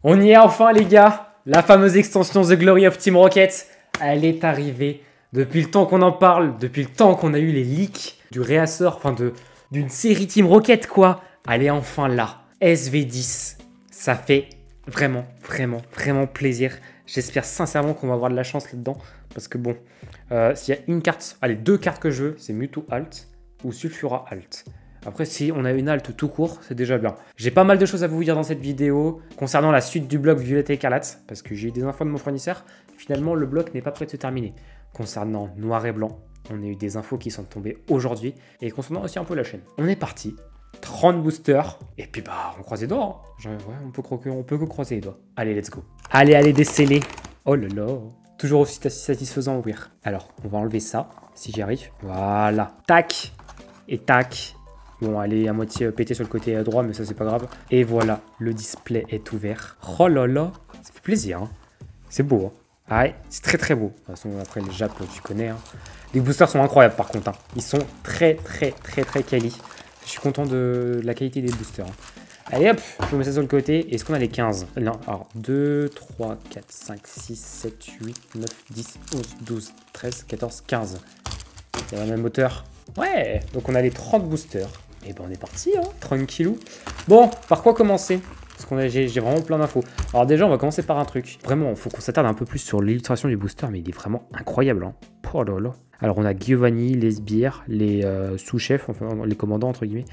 On y est enfin les gars. La fameuse extension The Glory of Team Rocket, elle est arrivée. Depuis le temps qu'on en parle, depuis le temps qu'on a eu les leaks du réassort, enfin d'une série Team Rocket quoi. Elle est enfin là. SV10, ça fait vraiment plaisir. J'espère sincèrement qu'on va avoir de la chance là-dedans. Parce que bon, s'il y a une carte, allez, deux cartes que je veux, c'est Mewtwo Alt ou Sulfura Alt. Après, si on a une halte tout court, c'est déjà bien. J'ai pas mal de choses à vous dire dans cette vidéo concernant la suite du bloc Violette et Écarlate, parce que j'ai eu des infos de mon fournisseur. Finalement, le bloc n'est pas prêt de se terminer. Concernant Noir et Blanc, on a eu des infos qui sont tombées aujourd'hui. Et concernant aussi un peu la chaîne. On est parti. 30 boosters. Et puis bah, on croise les doigts. Hein. Ouais, on peut que croiser les doigts. Allez, let's go. Allez, déceler. Oh là là. Toujours aussi satisfaisant à ouvrir. Alors, on va enlever ça, si j'y arrive. Voilà. Tac. Et tac. Bon, elle est à moitié pétée sur le côté droit, mais ça, c'est pas grave. Et voilà, le display est ouvert. Oh là là, ça fait plaisir. Hein. C'est beau. Hein. Ah ouais, c'est très beau. De toute façon, après, les Japs, tu connais. Hein. Les boosters sont incroyables, par contre. Hein. Ils sont très quali. Je suis content de la qualité des boosters. Hein. Allez hop, je vous mets ça sur le côté. Est-ce qu'on a les 15? Non, alors 2, 3, 4, 5, 6, 7, 8, 9, 10, 11, 12, 13, 14, 15. C'est la même hauteur. Ouais, donc on a les 30 boosters. Et ben on est parti, hein, tranquillou. Bon, par quoi commencer? Parce que j'ai vraiment plein d'infos. Alors déjà, on va commencer par un truc. Vraiment, il faut qu'on s'attarde un peu plus sur l'illustration du booster, mais il est vraiment incroyable. Hein. Oh là là. Alors on a Giovanni, les sbires, les sous-chefs, enfin les commandants entre guillemets,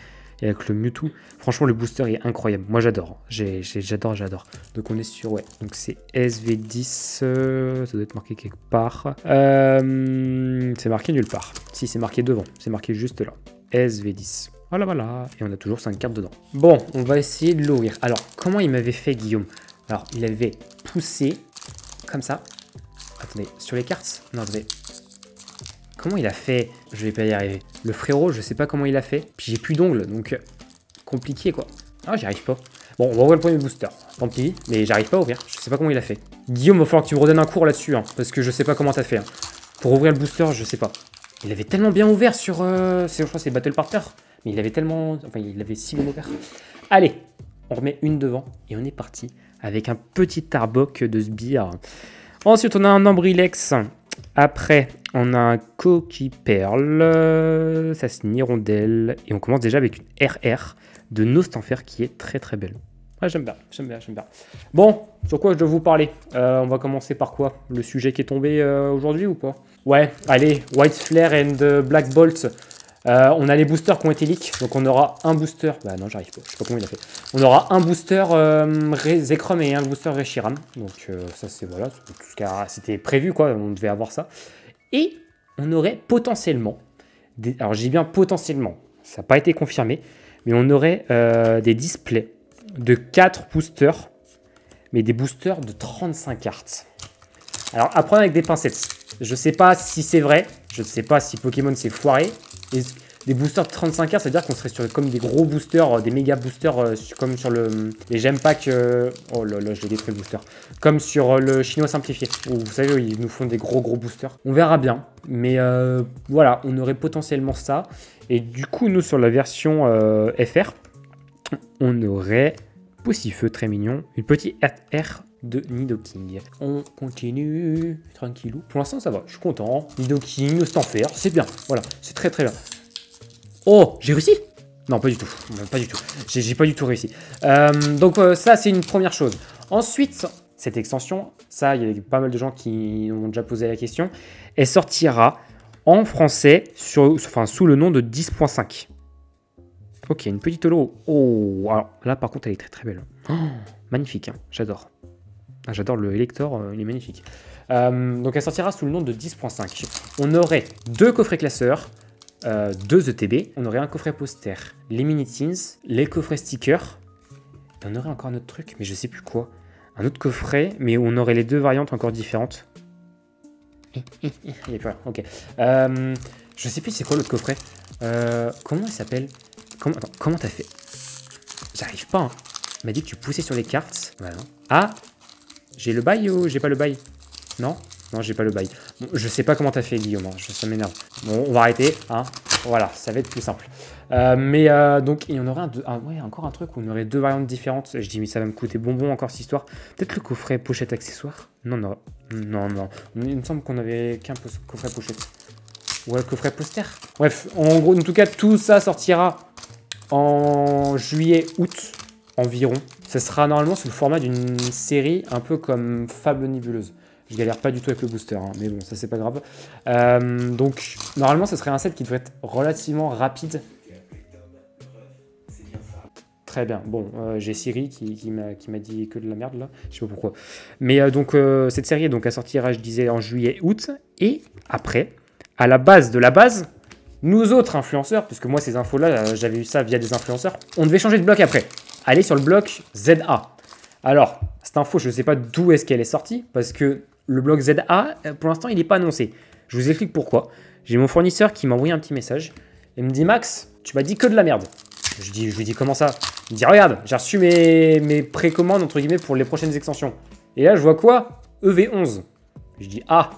et avec le Mewtwo. Franchement, le booster est incroyable. Moi, j'adore. J'adore. Donc on est sur, ouais, donc c'est SV10, ça doit être marqué quelque part. C'est marqué nulle part. Si, c'est marqué devant. C'est marqué juste là. SV10. Voilà. Et on a toujours 5 cartes dedans. Bon, on va essayer de l'ouvrir. Alors, comment il m'avait fait, Guillaume? Alors, il avait poussé comme ça. Attendez, sur les cartes? Non, attendez. Comment il a fait? Je vais pas y arriver. Le frérot, je sais pas comment il a fait. Puis j'ai plus d'ongles, donc compliqué, quoi. Ah, j'y arrive pas. Bon, on va ouvrir le premier booster. Tant pis, mais j'arrive pas à ouvrir. Je sais pas comment il a fait. Guillaume, il va falloir que tu me redonnes un cours là-dessus, hein, parce que je sais pas comment t'as fait. Hein. Pour ouvrir le booster, je sais pas. Il avait tellement bien ouvert sur... je crois que c'est Battle Partner. Mais il avait tellement... Enfin, il avait si bien ouvert. Allez, on remet une devant. Et on est parti avec un petit Arbok de sbire. Ensuite, on a un Ambrilex. Après, on a un Coquille Perle. Ça, c'est une hirondelle. Et on commence déjà avec une RR de Nostanfer qui est très belle. Ouais, j'aime bien. Bon, sur quoi je dois vous parler? On va commencer par quoi? Le sujet qui est tombé aujourd'hui ou pas? Ouais, allez, White Flare and Black Bolt. On a les boosters qui ont été leaks, donc on aura un booster. Bah non, j'arrive pas, je sais pas comment il a fait. On aura un booster Zekrom et un booster Reshiram. Donc ça, c'est voilà, c'était prévu quoi, on devait avoir ça. Et on aurait potentiellement, alors j'ai bien potentiellement, ça n'a pas été confirmé, mais on aurait des displays de 4 boosters, mais des boosters de 35 cartes. Alors, à prendre avec des pincettes. Je sais pas si c'est vrai, je ne sais pas si Pokémon s'est foiré. Et des boosters de 35 cartes, c'est-à-dire qu'on serait sur comme des gros boosters, des méga boosters, comme sur les gem packs. Oh là là, je l'ai détruit le booster. Comme sur le chinois simplifié, où vous savez, ils nous font des gros boosters. On verra bien, mais voilà, on aurait potentiellement ça. Et du coup, nous, sur la version FR, on aurait Poussifeu, très mignon, une petite R de Nidoking. On continue, tranquillou. Pour l'instant, ça va, je suis content. Nidoking, Stanfer, c'est bien. Voilà, c'est très bien. Oh, j'ai réussi? Non, pas du tout. J'ai pas du tout réussi. Donc ça, c'est une première chose. Ensuite, cette extension, ça, il y a pas mal de gens qui ont déjà posé la question. Elle sortira en français sous le nom de 10.5. Ok, une petite holo. Oh, alors là, par contre, elle est très belle. Oh, magnifique, hein, j'adore. Ah, j'adore le Elector, il est magnifique. Donc elle sortira sous le nom de 10.5. On aurait 2 coffrets classeurs, 2 ETB, on aurait un coffret poster, les mini-teens, les coffrets stickers, et on aurait encore un autre truc, mais je sais plus quoi. Un autre coffret, mais on aurait les 2 variantes encore différentes. Il n'y a plus rien, ok. Je sais plus c'est quoi l'autre coffret. Comment il s'appelle? Comment t'as fait? J'arrive pas, hein. Il m'a dit que tu poussais sur les cartes. Voilà. Ah, j'ai le bail ou j'ai pas le bail? Non, j'ai pas le bail. Bon, je sais pas comment t'as fait, Guillaume. Hein. Ça m'énerve. Bon, on va arrêter. Hein. Voilà, ça va être plus simple. Donc, il y en aurait ouais, encore un truc où on aurait deux variantes différentes. Je dis, mais ça va me coûter bonbon encore cette histoire. Peut-être le coffret pochette accessoire. Non, non, non, non. Il me semble qu'on avait qu'un coffret pochette. Ouais, coffret poster. Bref, en gros, en tout cas, tout ça sortira en juillet, août environ. Ça sera normalement sous le format d'une série un peu comme Fable Nébuleuse. Je galère pas du tout avec le booster, hein, mais bon, ça c'est pas grave. Donc, normalement, ce serait un set qui devrait être relativement rapide. Très bien. Bon, j'ai Siri qui m'a dit que de la merde là. Je sais pas pourquoi. Mais donc, cette série donc, elle sortira, je disais, en juillet-août. Et après, à la base de la base, nous autres influenceurs, puisque moi ces infos-là, j'avais eu ça via des influenceurs, on devait changer de bloc après. Aller sur le bloc ZA. Alors, cette info, je ne sais pas d'où est-ce qu'elle est sortie, parce que le bloc ZA, pour l'instant, il n'est pas annoncé. Je vous explique pourquoi. J'ai mon fournisseur qui m'a envoyé un petit message. Il me dit, Max, tu m'as dit que de la merde. Je lui dis, comment ça? Il me dit, regarde, j'ai reçu mes précommandes, entre guillemets, pour les prochaines extensions. Et là, je vois quoi? EV11. Je dis, ah.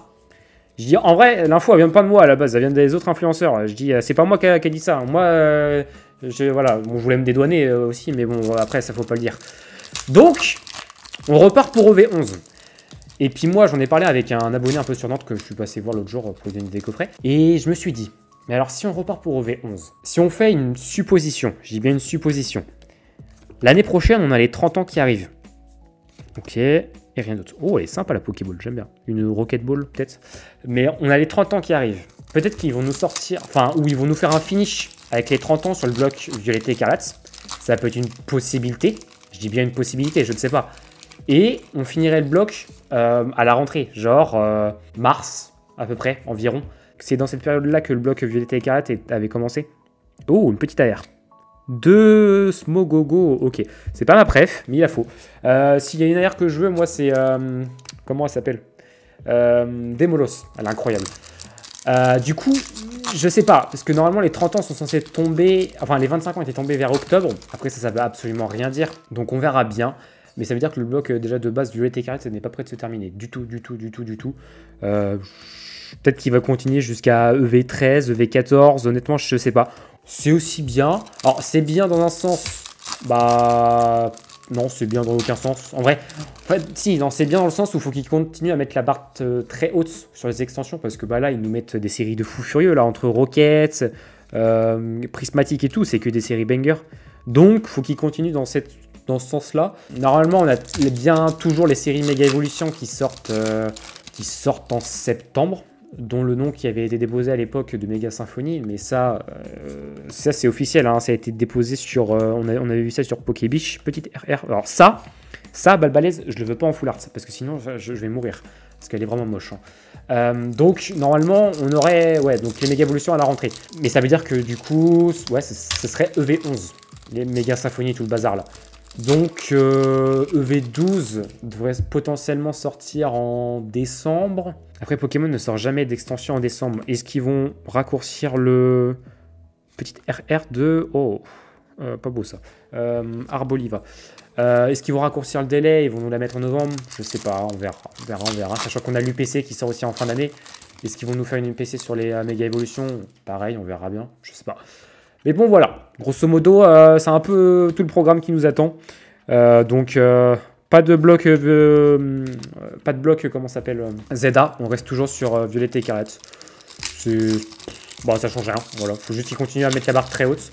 Je dis, en vrai, l'info, elle vient pas de moi à la base, elle vient des autres influenceurs. Je dis, c'est pas moi qui a dit ça. Moi, voilà, bon, je voulais me dédouaner aussi, mais bon, après, ça faut pas le dire. Donc, on repart pour EV11. Et puis moi, j'en ai parlé avec un abonné un peu sur Nantes que je suis passé voir l'autre jour pour lui donner des coffrets. Et je me suis dit, mais alors si on repart pour EV11, si on fait une supposition, je dis bien une supposition, l'année prochaine, on a les 30 ans qui arrivent. Ok, et rien d'autre. Oh, elle est sympa la Pokéball, j'aime bien. Une Rocket Ball peut-être. Mais on a les 30 ans qui arrivent. Peut-être qu'ils vont nous sortir, enfin, ou ils vont nous faire un finish avec les 30 ans sur le bloc Violet Écarlate. Ça peut être une possibilité. Je dis bien une possibilité, je ne sais pas. Et on finirait le bloc à la rentrée, genre mars à peu près, environ. C'est dans cette période-là que le bloc Violet Écarlate avait commencé. Oh, une petite AR. 2 Smogogo, ok. C'est pas ma préf, mais il la faut. S'il y a une AR que je veux, moi c'est... comment elle s'appelle Demolos, elle est incroyable. Du coup, je sais pas, parce que normalement les 30 ans sont censés tomber... Enfin, les 25 ans étaient tombés vers octobre. Après, ça veut absolument rien dire. Donc on verra bien. Mais ça veut dire que le bloc déjà de base Violet Écarlate, ça n'est pas prêt de se terminer. Du tout. Peut-être qu'il va continuer jusqu'à EV13, EV14. Honnêtement, je sais pas. C'est aussi bien. Alors, c'est bien dans un sens. Bah... Non, c'est bien dans aucun sens. En vrai, si, non, c'est bien dans le sens où il faut qu'ils continuent à mettre la barre très haute sur les extensions. Parce que bah là, ils nous mettent des séries de fous furieux. Là, entre Rockets, Prismatic et tout, c'est que des séries banger. Donc, il faut qu'ils continuent dans ce sens-là. Normalement, on a bien toujours les séries Méga Evolution qui sortent en septembre, dont le nom qui avait été déposé à l'époque de Méga Symphony, mais ça c'est officiel, hein, ça a été déposé sur... on avait vu ça sur Pokébiche, petite RR. Alors ça, Balbalaise, je le veux pas en full art, parce que sinon je vais mourir, parce qu'elle est vraiment moche. Hein. Donc normalement, on aurait donc les Méga Evolutions à la rentrée. Mais ça veut dire que du coup, ouais, ce serait EV11, les Méga Symphony, tout le bazar là. Donc EV12 devrait potentiellement sortir en décembre. Après, Pokémon ne sort jamais d'extension en décembre. Est-ce qu'ils vont raccourcir le petite RR2? Oh, pas beau ça. Arboliva. Est-ce qu'ils vont raccourcir le délai? Ils vont nous la mettre en novembre? Je sais pas, on verra. Sachant qu'on a l'UPC qui sort aussi en fin d'année. Est-ce qu'ils vont nous faire une UPC sur les Méga Evolution? Pareil, on verra bien. Je sais pas. Mais bon, voilà. Grosso modo, c'est un peu tout le programme qui nous attend. Donc, pas de bloc, comment ça s'appelle ZA. On reste toujours sur Violet Écarlate. Bon, ça change rien. Voilà. Faut juste qu'ils continuent à mettre la barre très haute.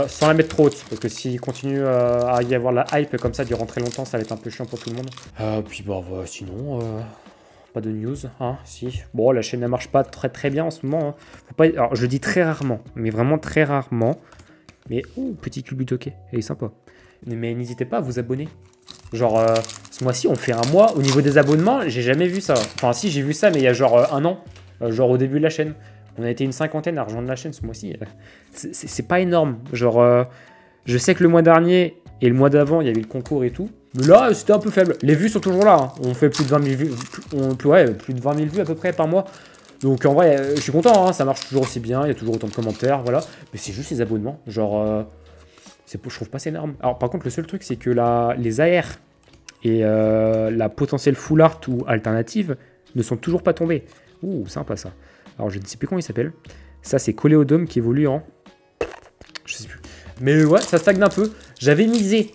Sans la mettre trop haute. Parce que s'ils continuent à y avoir la hype comme ça durant très longtemps, ça va être un peu chiant pour tout le monde. Puis, bon, voilà, sinon... Pas de news, hein, si. Bon, la chaîne ne marche pas très bien en ce moment. Hein. Faut pas... Alors, je dis très rarement, mais vraiment très rarement. Mais, oh, petit Culbutoke, elle est sympa. Mais n'hésitez pas à vous abonner. Genre, ce mois-ci, on fait un mois. Au niveau des abonnements, j'ai jamais vu ça. Enfin, si, j'ai vu ça, mais il y a genre un an. Genre au début de la chaîne. On a été une cinquantaine à rejoindre la chaîne ce mois-ci. C'est pas énorme. Genre, je sais que le mois dernier et le mois d'avant, il y avait le concours et tout. Mais là, c'était un peu faible. Les vues sont toujours là. Hein. On fait plus de 20 000 vues. Plus de 20 000 vues à peu près par mois. Donc en vrai, je suis content. Hein. Ça marche toujours aussi bien. Il y a toujours autant de commentaires. Voilà. Mais c'est juste les abonnements. Genre, je trouve pas c'est énorme. Alors par contre, le seul truc, c'est que les AR et la potentielle full art ou alternative ne sont toujours pas tombés. Ouh, sympa ça. Alors je ne sais plus comment il s'appelle. Ça, c'est Coléodome qui évolue en... Je sais plus. Mais ouais, ça stagne un peu. J'avais misé...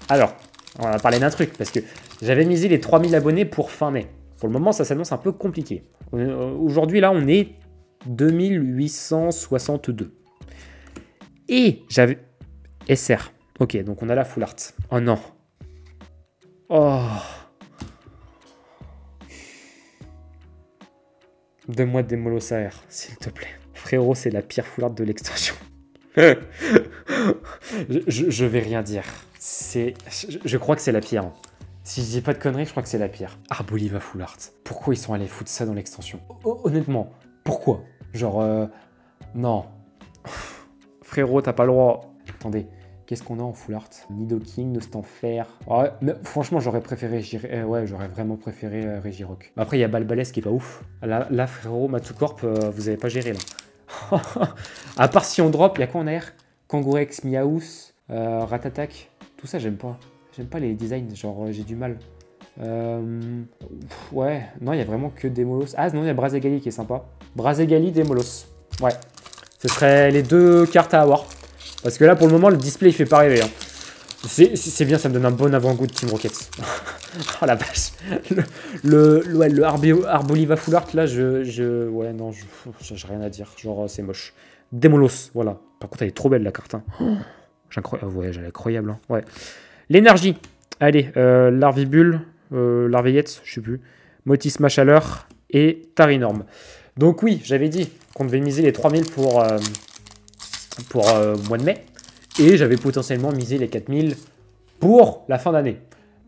Alors, on va parler d'un truc, parce que j'avais misé les 3000 abonnés pour fin mai. Pour le moment, ça s'annonce un peu compliqué. Aujourd'hui, là, on est 2862. Et j'avais... SR. Ok, donc on a la full art. Oh non. Oh. Donne-moi des molos AR, s'il te plaît. Frérot, c'est la pire full art de l'extension. je vais rien dire. Je crois que c'est la pire. Hein. Si je dis pas de conneries, je crois que c'est la pire. Arboliva full art. Pourquoi ils sont allés foutre ça dans l'extension? Honnêtement, pourquoi? Genre, non. Frérot, t'as pas le droit. Attendez, qu'est-ce qu'on a en full art? Nidoking, Nostanfer. Ouais, mais franchement, j'aurais préféré... ouais, j'aurais vraiment préféré Regirock. Après, il y a Balbalès qui est pas ouf. Là frérot, Matucorp, vous avez pas géré, là. À part si on drop, il y a quoi en air? Kangourex, Miaous, Ratatak. Tout ça, j'aime pas. J'aime pas les designs, genre j'ai du mal. Ouais, non, il y a vraiment que Demolos. Ah non, il y a Brazegali qui est sympa. Brazegali, Demolos. Ouais, ce serait les deux cartes à avoir. Parce que là, pour le moment, le display, il fait pas rêver. Hein. C'est bien, ça me donne un bon avant-goût de Team Rocket. Oh la vache. Le Arboliva Full Art, là, ouais, non, j'ai rien à dire. Genre, c'est moche. Demolos, voilà. Par contre, elle est trop belle, la carte. Hein. Ouais, elle est incroyable. Hein. Ouais. L'énergie. Allez, Larvibule, Larveillette, je sais plus. Motisma Chaleur et Tarinorm. Donc oui, j'avais dit qu'on devait miser les 3000 pour mois de mai. Et j'avais potentiellement misé les 4000 pour la fin d'année.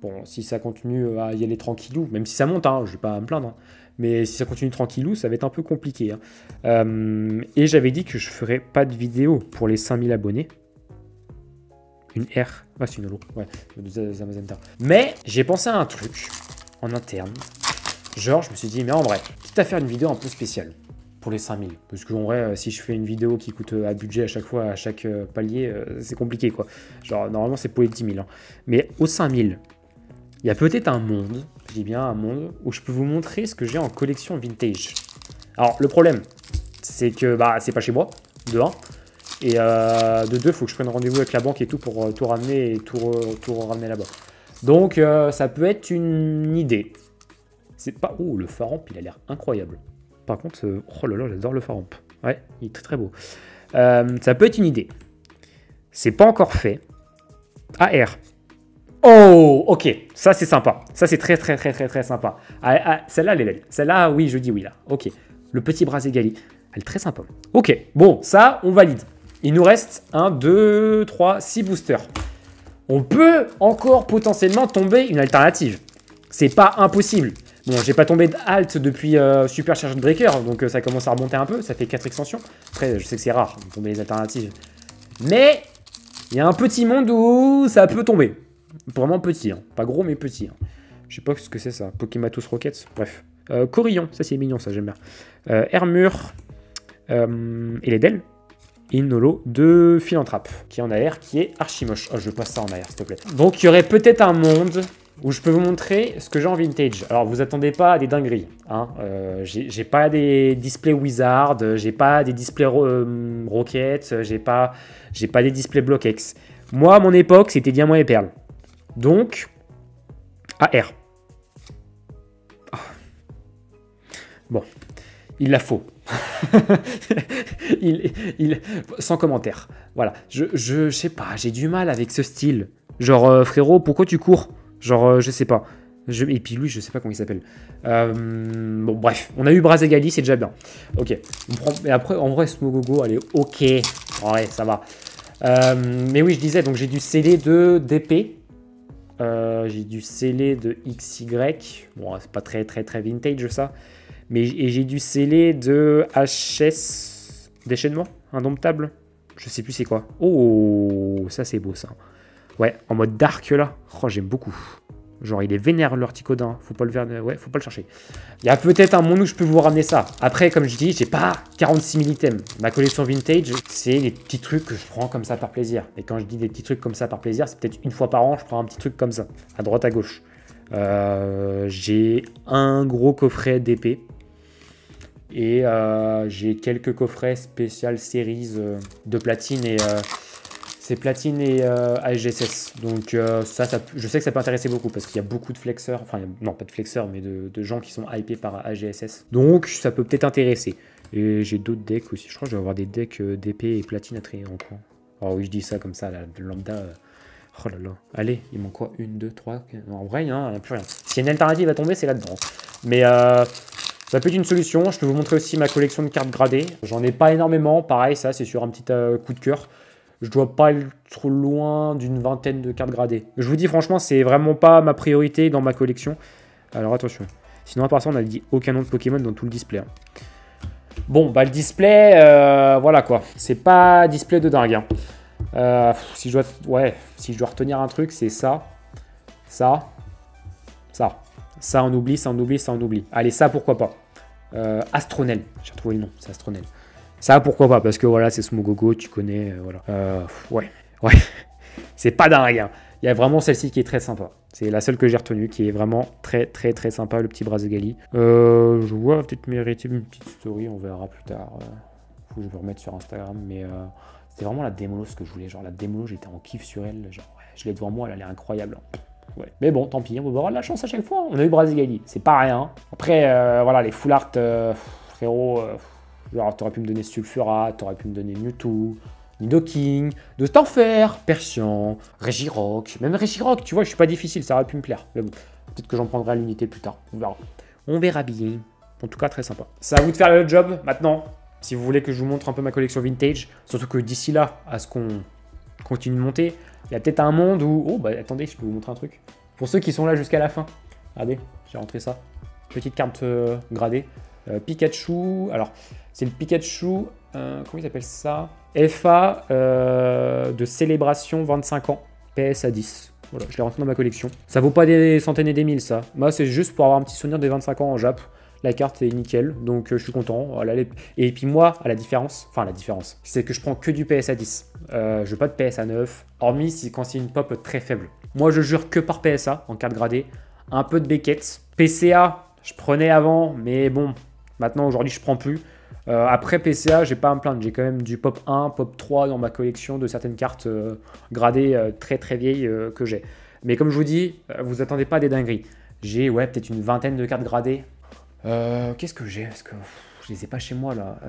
Bon, si ça continue à y aller tranquillou, même si ça monte, hein, je ne vais pas me plaindre. Hein, mais si ça continue tranquillou, ça va être un peu compliqué. Hein. Et j'avais dit que je ne ferais pas de vidéo pour les 5000 abonnés. Une R. Ah, c'est une holo. Ouais, Zamazenta. Mais j'ai pensé à un truc en interne. Genre, je me suis dit, mais en vrai, quitte à faire une vidéo un peu spéciale pour les 5000. Parce qu'en vrai, si je fais une vidéo qui coûte à budget à chaque fois, à chaque palier, c'est compliqué, quoi. Genre, normalement, c'est pour les 10 000. Hein. Mais aux 5000, il y a peut-être un monde, je dis bien un monde, où je peux vous montrer ce que j'ai en collection vintage. Alors, le problème, c'est que bah, c'est pas chez moi, de 1. Et de 2, il faut que je prenne rendez-vous avec la banque et tout pour tout ramener et tout ramener là-bas. Donc, ça peut être une idée. C'est pas... Oh, le Faramp, il a l'air incroyable. Par contre, oh là là, j'adore le Faramp. Ouais, il est très très beau. Ça peut être une idée. C'est pas encore fait. AR. Oh, ok. Ça, c'est sympa. Ça, c'est très très très très très sympa. Celle-là, elle est belle. Celle-là, oui, je dis oui là. Ok. Le petit Brazegali. Elle est très sympa. Ok. Bon, ça, on valide. Il nous reste 1, 2, 3, 6 boosters. On peut encore potentiellement tomber une alternative. C'est pas impossible. Bon, j'ai pas tombé de halt depuis Super Charge Breaker, donc ça commence à remonter un peu. Ça fait 4 extensions. Après, je sais que c'est rare de tomber les alternatives. Mais il y a un petit monde où ça peut tomber. Vraiment petit. Hein. Pas gros, mais petit. Hein. Je sais pas ce que c'est ça. Pokématos Rockets. Bref. Corillon. Ça, c'est mignon, ça, j'aime bien. Hermure. Et les Del. Inolo de Philanthrape, qui est en AR, qui est archi moche. Oh, je passe ça en AR, s'il te plaît. Donc, il y aurait peut-être un monde où je peux vous montrer ce que j'ai en vintage. Alors, vous attendez pas à des dingueries. Hein. J'ai pas des displays Wizard, j'ai pas des displays Rocket, j'ai pas des displays BlockX. Moi, à mon époque, c'était Diamant et Perle. Donc, AR. Oh. Bon, il la faut. Sans commentaire. Voilà. Je sais pas, j'ai du mal avec ce style. Genre, frérot, pourquoi tu cours? Genre, je sais pas. Et puis lui, je sais pas comment il s'appelle. Bon, bref. On a eu Brazegali, c'est déjà bien. Ok. On prend... Mais après, en vrai, Smogogo, allez, ok. Ouais, ça va. Mais oui, je disais, donc j'ai du scellé de DP. J'ai du scellé de XY. Bon, c'est pas très, très, très vintage, ça. Mais j'ai dû sceller de HS déchaînement, indomptable. Je sais plus c'est quoi. Oh, ça c'est beau ça. Ouais, en mode dark là. Oh, j'aime beaucoup. Genre il est vénère l'orticodin. Faut pas le faire. Ouais, faut pas le chercher. Il y a peut-être un monde où je peux vous ramener ça. Après, comme je dis, j'ai pas 46 000 items. Ma collection vintage, c'est les petits trucs que je prends comme ça par plaisir. Et quand je dis des petits trucs comme ça par plaisir, c'est peut-être une fois par an, je prends un petit truc comme ça, à droite à gauche. J'ai un gros coffret d'épée. Et j'ai quelques coffrets spécial series de platine et c'est platine et ASGSS. Donc ça, je sais que ça peut intéresser beaucoup parce qu'il y a beaucoup de flexeurs, enfin non pas de flexeurs mais de gens qui sont hypés par ASGSS. Donc ça peut peut-être intéresser. Et j'ai d'autres decks aussi. Je crois que je vais avoir des decks d'épée et platine à trier en coin. Oh oui, je dis ça comme ça, la lambda. Oh là là. Allez, il manque quoi? 1, 2, 3. En vrai, il n'y a plus rien. S'il y a une alternative à tomber, c'est là-dedans. Mais ça peut être une solution. Je peux vous montrer aussi ma collection de cartes gradées. J'en ai pas énormément. Pareil, ça, c'est sur un petit coup de cœur. Je dois pas être trop loin d'une vingtaine de cartes gradées. Je vous dis franchement, c'est vraiment pas ma priorité dans ma collection. Alors attention. Sinon, à part ça, on a dit aucun nom de Pokémon dans tout le display. Hein. Bon, bah le display, voilà quoi. C'est pas display de dingue. Hein. Si je dois retenir un truc, c'est ça. Ça. Ça, on oublie, ça, on oublie, ça, on oublie. Allez, ça, pourquoi pas. Astronel. J'ai retrouvé le nom, c'est Astronel. Ça, pourquoi pas, parce que voilà, c'est Smogogo, tu connais, voilà. Ouais. C'est pas dingue, hein. Il y a vraiment celle-ci qui est très sympa. C'est la seule que j'ai retenue, qui est vraiment très sympa, le petit Brazegali. Je vois peut-être mériter une petite story, on verra plus tard. Faut que je me remette sur Instagram, mais c'était vraiment la démolo ce que je voulais. Genre la démolo, j'étais en kiff sur elle. Genre, ouais, je l'ai devant moi, elle a l'air incroyable. Hein. Ouais. Mais bon, tant pis, on va avoir de la chance à chaque fois. On a eu Brazegali, c'est pas rien. Après, voilà, les full art, frérot... genre, t'aurais pu me donner Sulfurat, t'aurais pu me donner Mewtwo, Nidoking, de Starfer, Persian, Regirock. Même Regirock, tu vois, je suis pas difficile, ça aurait pu me plaire. Mais bon, peut-être que j'en prendrai à l'unité plus tard. On verra. On verra bien. En tout cas, très sympa. C'est à vous de faire le job maintenant. Si vous voulez que je vous montre un peu ma collection vintage. Surtout que d'ici là, à ce qu'on continue de monter, il y a peut-être un monde où... Oh, bah attendez, je peux vous montrer un truc. Pour ceux qui sont là jusqu'à la fin. Regardez, j'ai rentré ça. Petite carte gradée. Pikachu, alors c'est le Pikachu, comment ils appellent ça? FA de célébration 25 ans, PS à 10. Voilà, je l'ai rentré dans ma collection. Ça vaut pas des centaines et des mille ça. Moi c'est juste pour avoir un petit souvenir des 25 ans en Jap. La carte est nickel, donc je suis content. Voilà, et puis moi, la différence, c'est que je prends que du PS à 10. Je veux pas de PS à 9, hormis quand c'est une pop très faible. Moi je jure que par PSA en carte gradée. Un peu de Beckett. PCA, je prenais avant, mais bon, maintenant aujourd'hui je prends plus. Après PCA, j'ai pas à me plaindre. J'ai quand même du Pop 1, Pop 3 dans ma collection de certaines cartes gradées très vieilles que j'ai. Mais comme je vous dis, vous attendez pas des dingueries. J'ai peut-être une vingtaine de cartes gradées. Qu'est-ce que j'ai? Parce que je les ai pas chez moi là.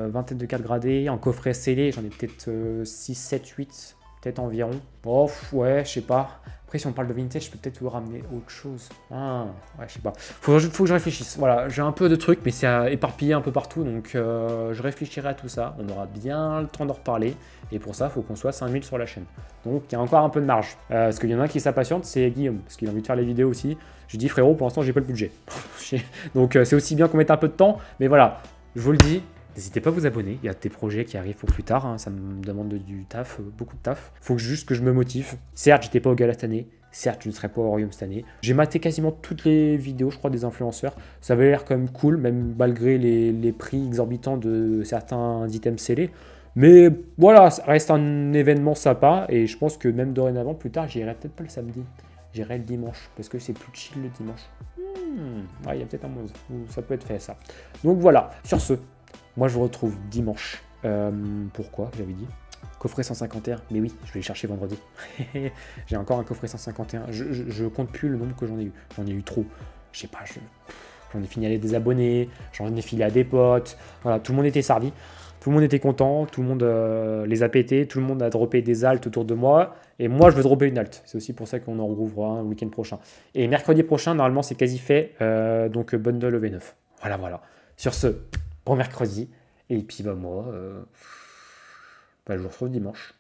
Vingtaine de cartes gradées. En coffret scellé, j'en ai peut-être 6, 7, 8, peut-être environ. Oh, ouais, je sais pas. Après, si on parle de vintage, je peux peut-être vous ramener autre chose. Ah, ouais, je sais pas. Faut que je réfléchisse. Voilà, j'ai un peu de trucs, mais c'est éparpillé un peu partout. Donc, je réfléchirai à tout ça. On aura bien le temps d'en reparler. Et pour ça, il faut qu'on soit 5000 sur la chaîne. Donc, il y a encore un peu de marge. Parce qu'il y en a un qui s'impatiente, c'est Guillaume. Parce qu'il a envie de faire les vidéos aussi. Je dis, frérot, pour l'instant, j'ai pas le budget. Donc, c'est aussi bien qu'on mette un peu de temps. Mais voilà, je vous le dis. N'hésitez pas à vous abonner, il y a des projets qui arrivent pour plus tard, hein. Ça me demande du taf, beaucoup de taf. Faut juste que je me motive. Certes, j'étais pas au gala cette année, certes, je ne serai pas au Royaume cette année. J'ai maté quasiment toutes les vidéos, je crois, des influenceurs. Ça avait l'air quand même cool, même malgré les prix exorbitants de certains items scellés. Mais voilà, ça reste un événement sympa, et je pense que même dorénavant, plus tard, j'irai peut-être pas le samedi. J'irai le dimanche, parce que c'est plus chill le dimanche. Ouais, il y a peut-être un monde où ça peut être fait, ça. Donc voilà, sur ce. Moi, je vous retrouve dimanche. Pourquoi, j'avais dit coffret 151. Mais oui, je vais les chercher vendredi. J'ai encore un coffret 151. Je compte plus le nombre que j'en ai eu. J'en ai eu trop. Je sais pas, j'en ai fini à des abonnés. J'en ai filé à des potes. Voilà, tout le monde était servi. Tout le monde était content. Tout le monde les a pétés. Tout le monde a droppé des altes autour de moi. Et moi, je veux dropper une alt. C'est aussi pour ça qu'on en rouvrera un le week-end prochain. Et mercredi prochain, normalement, c'est quasi fait. Donc, bundle EV9. Voilà. Sur ce... Bon mercredi, et puis bah moi, je vous retrouve dimanche.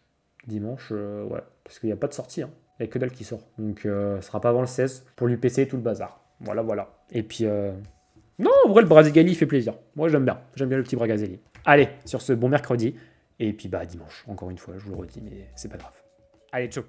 Dimanche, ouais, parce qu'il n'y a pas de sortie, hein. Il n'y a que dalle qui sort. Donc ce sera pas avant le 16 pour l'UPC tout le bazar. Voilà. Et puis, non, en vrai, le Brazegali fait plaisir. Moi, j'aime bien le petit Brazegali. Allez, sur ce, bon mercredi, et puis bah dimanche, encore une fois, je vous le redis, mais c'est pas grave. Allez, ciao.